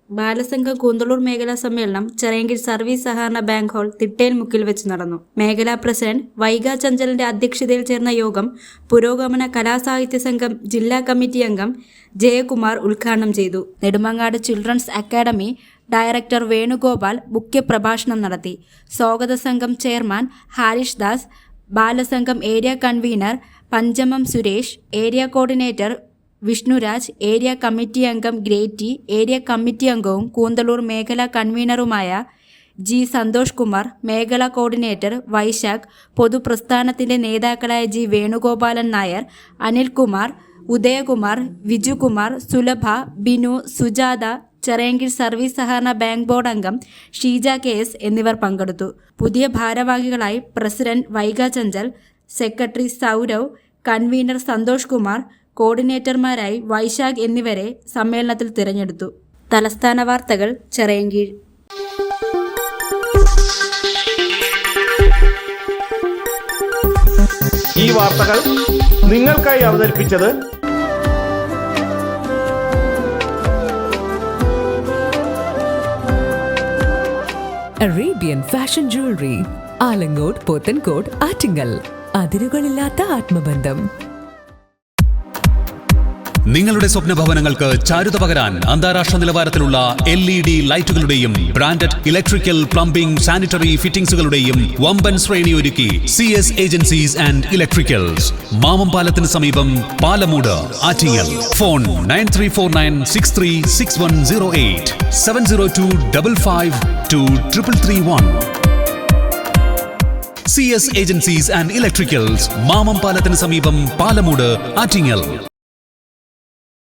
ബാലസംഘം കൂന്തളൂർ മേഖലാ സമ്മേളനം ചിറയൻകീഴ് സർവീസ് സഹകരണ ബാങ്ക് ഹാൾ തിട്ടേൽ മുക്കിൽ വെച്ച് നടന്നു. മേഖലാ പ്രസിഡന്റ് വൈഗ ചഞ്ചലിന്റെ അധ്യക്ഷതയിൽ ചേർന്ന യോഗം പുരോഗമന കലാസാഹിത്യ സംഘം ജില്ലാ കമ്മിറ്റി അംഗം ജയകുമാർ ഉദ്ഘാടനം ചെയ്തു. Nedumangad children's academy director Venugopal മുഖ്യപ്രഭാഷണം നടത്തി. സ്വാഗത സംഘം chairman Harish Das, Balasangham area convener Panchamam Suresh, area coordinator Vishnuraj, area committee അംഗം ഗ്രേറ്റി, ഏരിയ കമ്മിറ്റി അംഗവും കൂന്തളൂർ മേഖലാ കൺവീനറുമായ ജി സന്തോഷ് കുമാർ, മേഖലാ കോർഡിനേറ്റർ വൈശാഖ്, പൊതുപ്രസ്ഥാനത്തിന്റെ നേതാക്കളായ ജി വേണുഗോപാലൻ നായർ, അനിൽകുമാർ, ഉദയകുമാർ, വിജുകുമാർ, സുലഭ, ബിനു, സുജാത, ചിറയൻകീഴ് സർവീസ് സഹകരണ ബാങ്ക് ബോർഡ് അംഗം ഷീജ KS എന്നിവർ പങ്കെടുത്തു. പുതിയ ഭാരവാഹികളായി president Vaiga Chanchal, secretary Saurav, convener Santhosh Kumar, കോർഡിനേറ്റർമാരായി വൈശാഖ് എന്നിവരെ സമ്മേളനത്തിൽ തിരഞ്ഞെടുത്തു. തലസ്ഥാന വാർത്തകൾ ചിറയൻകീഴ്. ഈ വാർത്തകൾ നിങ്ങൾക്കായി അവതരിപ്പിച്ചത് Arabian fashion jewellery, Alangode, Pothencode, Attingal. അതിരുകളില്ലാത്ത ആത്മബന്ധം. നിങ്ങളുടെ സ്വപ്ന ഭവനങ്ങൾക്ക് ചാരുത പകരാൻ അന്താരാഷ്ട്ര നിലവാരത്തിലുള്ള LED ലൈറ്റുകളുടെയും ബ്രാൻഡഡ് ഇലക്ട്രിക്കൽ, പ്ലംബിംഗ്, സാനിറ്ററി ഫിറ്റിംഗ്സുകളുടെയും വമ്പൻ ശ്രേണി ഒരുക്കി CS agencies and electricals. Mamam പാലത്തിന് സമീപം, Palamood, Attingal. Phone 9349636108 702552331. CS agencies and electricals, Mamam പാലത്തിന് സമീപം, പാലമൂട്, ആറ്റിങ്ങൽ.